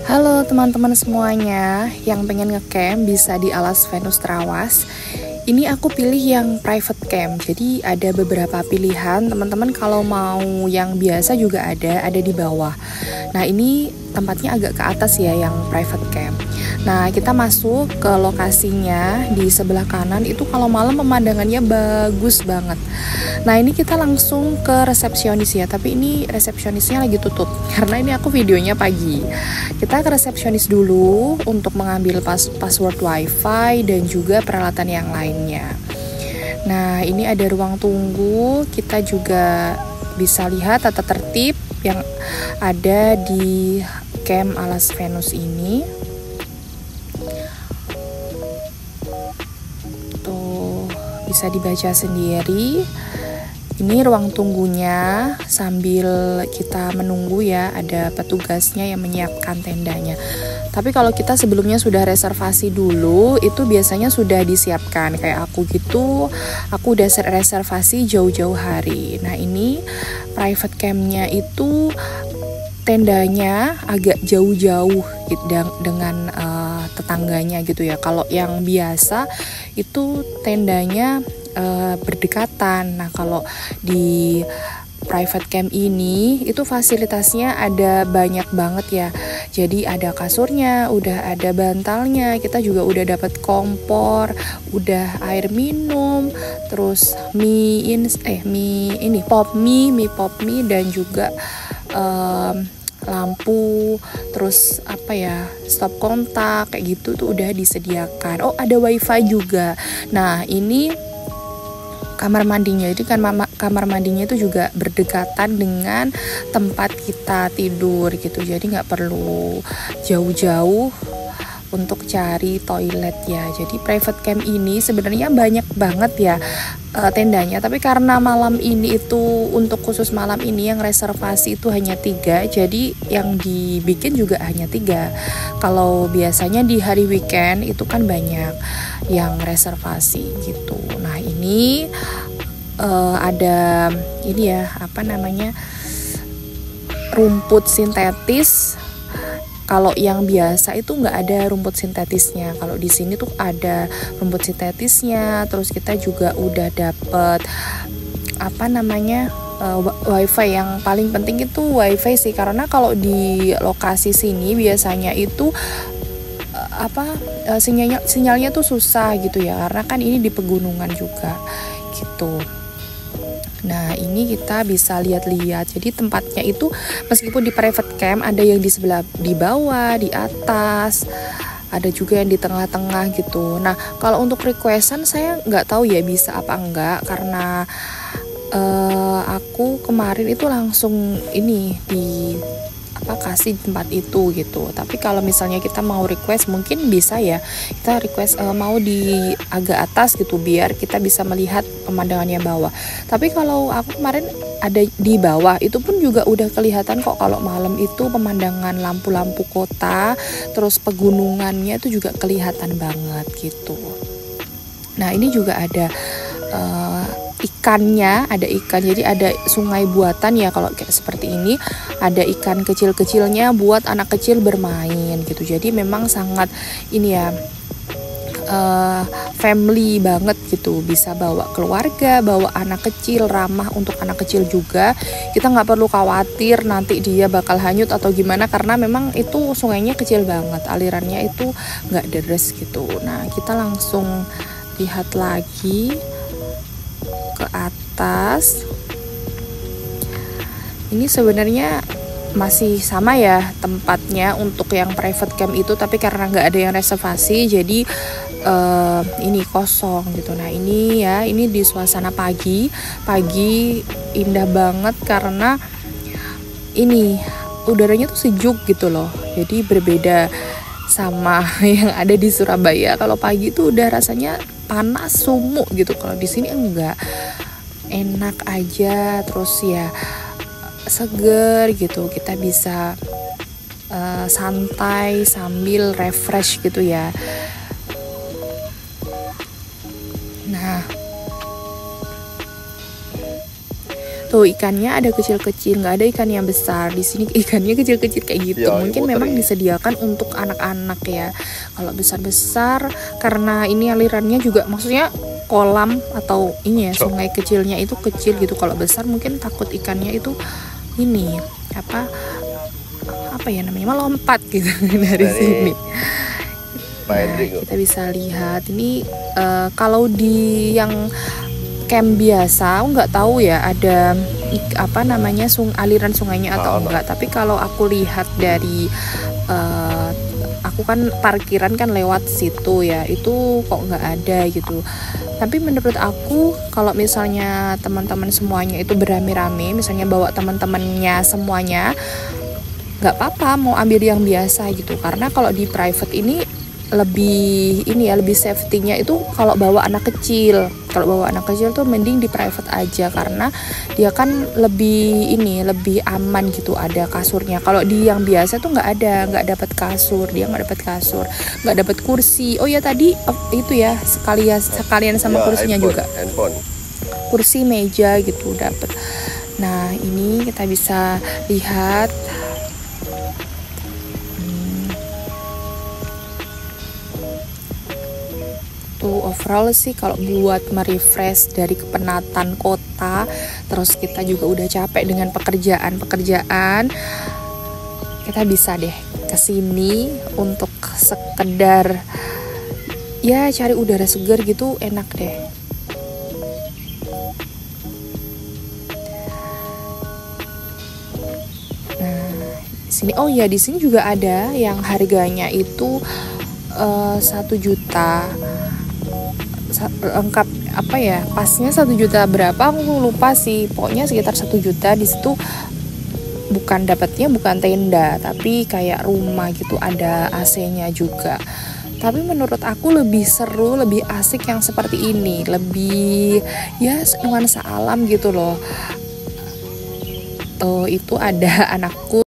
Halo teman-teman semuanya yang pengen ngecamp bisa di Alas Venus Trawas. Ini aku pilih yang private camp. Jadi ada beberapa pilihan. Teman-teman kalau mau yang biasa juga ada di bawah. Nah, ini tempatnya agak ke atas ya yang private camp. Nah, kita masuk ke lokasinya di sebelah kanan itu kalau malam pemandangannya bagus banget. Nah, ini kita langsung ke resepsionis ya, tapi ini resepsionisnya lagi tutup karena ini aku videonya pagi. Kita ke resepsionis dulu untuk mengambil password wifi dan juga peralatan yang lainnya. Nah, ini ada ruang tunggu, kita juga bisa lihat tata tertib yang ada di camp Alas Venus ini. Tuh, bisa dibaca sendiri. Ini ruang tunggunya sambil kita menunggu ya, ada petugasnya yang menyiapkan tendanya. Tapi kalau kita sebelumnya sudah reservasi dulu, itu biasanya sudah disiapkan. Kayak aku gitu, aku udah reservasi jauh-jauh hari. Nah, ini private campnya itu tendanya agak jauh-jauh dengan tetangganya gitu ya. Kalau yang biasa itu tendanya berdekatan. Nah, kalau di private camp ini itu fasilitasnya ada banyak banget ya. Jadi ada kasurnya, udah ada bantalnya, kita juga udah dapat kompor, udah air minum, terus mie pop mie dan juga lampu, terus stop kontak kayak gitu tuh udah disediakan. Oh, ada wifi juga. Nah, ini kamar mandinya, jadi kan kamar mandinya itu juga berdekatan dengan tempat kita tidur gitu, jadi nggak perlu jauh-jauh untuk cari toilet ya. Jadi private camp ini sebenarnya banyak banget ya tendanya, tapi karena malam ini itu untuk khusus malam ini yang reservasi itu hanya 3, jadi yang dibikin juga hanya 3. Kalau biasanya di hari weekend itu kan banyak yang reservasi gitu. Nah, ini ada ini ya, rumput sintetis. Kalau yang biasa itu nggak ada rumput sintetisnya. Kalau di sini tuh ada rumput sintetisnya. Terus kita juga udah dapet wifi. Yang paling penting itu wifi sih, karena kalau di lokasi sini biasanya itu sinyalnya tuh susah gitu ya, karena kan ini di pegunungan juga gitu. Nah, ini kita bisa lihat-lihat. Jadi tempatnya itu meskipun di private camp ada yang di bawah, di atas, ada juga yang di tengah-tengah gitu. Nah, kalau untuk requestan saya nggak tahu ya bisa apa enggak, karena aku kemarin itu langsung kasih tempat itu gitu. Tapi kalau misalnya kita mau request mungkin bisa ya, kita request mau di agak atas gitu biar kita bisa melihat pemandangannya bawah. Tapi kalau aku kemarin ada di bawah, itu pun juga udah kelihatan kok kalau malam itu pemandangan lampu-lampu kota, terus pegunungannya itu juga kelihatan banget gitu. Nah, ini juga ada ikannya, ada ikan, jadi ada sungai buatan ya. Kalau kayak seperti ini ada ikan kecil-kecilnya buat anak kecil bermain gitu. Jadi memang sangat family banget gitu, bisa bawa keluarga, bawa anak kecil, ramah untuk anak kecil juga. Kita nggak perlu khawatir nanti dia bakal hanyut atau gimana, karena memang itu sungainya kecil banget, alirannya itu nggak deres gitu. Nah, kita langsung lihat lagi ke atas. Ini sebenarnya masih sama ya tempatnya untuk yang private camp itu, tapi karena nggak ada yang reservasi jadi ini kosong gitu. Nah, ini di suasana pagi indah banget karena ini udaranya tuh sejuk gitu loh. Jadi berbeda sama yang ada di Surabaya. Kalau pagi tuh udah rasanya panas sumuk gitu. Kalau di sini enggak, enak aja, terus ya seger gitu. Kita bisa santai sambil refresh gitu ya. Nah, Tuh ikannya ada kecil-kecil, nggak ada ikan yang besar. Di sini ikannya kecil-kecil kayak gitu. Ya, Mungkin memang disediakan untuk anak-anak ya. Kalau besar-besar karena ini alirannya juga maksudnya kolam atau ini ya sungai kecilnya itu kecil gitu. Kalau besar mungkin takut ikannya itu ini apa ya namanya melompat gitu dari sini. Nah, kita bisa lihat ini kalau di yang camp biasa, aku nggak tahu ya ada apa namanya aliran sungainya atau enggak. Tapi kalau aku lihat dari aku kan parkiran kan lewat situ ya, itu kok nggak ada gitu. Tapi menurut aku kalau misalnya teman-teman semuanya itu beramai-ramai, misalnya bawa teman-temannya semuanya, nggak apa-apa mau ambil yang biasa gitu. Karena kalau di private ini lebih ini ya, lebih safety-nya itu kalau bawa anak kecil. Kalau bawa anak kecil tuh mending di private aja karena dia kan lebih ini, lebih aman gitu, ada kasurnya. Kalau di yang biasa tuh nggak dapat kasur, dia nggak dapat kasur, nggak dapat kursi. Oh ya tadi itu ya sekalian sama ya, kursinya juga. Kursi meja gitu dapat. Nah, ini kita bisa lihat overall sih kalau buat merefresh dari kepenatan kota, terus kita juga udah capek dengan pekerjaan, kita bisa deh kesini untuk sekedar ya cari udara segar gitu, enak deh. Nah, di sini juga ada yang harganya itu 1 juta. Lengkap apa ya, pasnya 1 juta berapa aku lupa sih, pokoknya sekitar 1 juta. Di situ bukan tenda tapi kayak rumah gitu, ada AC-nya juga. Tapi menurut aku lebih seru, lebih asik yang seperti ini, lebih ya nuansa alam gitu loh. Tuh itu ada anakku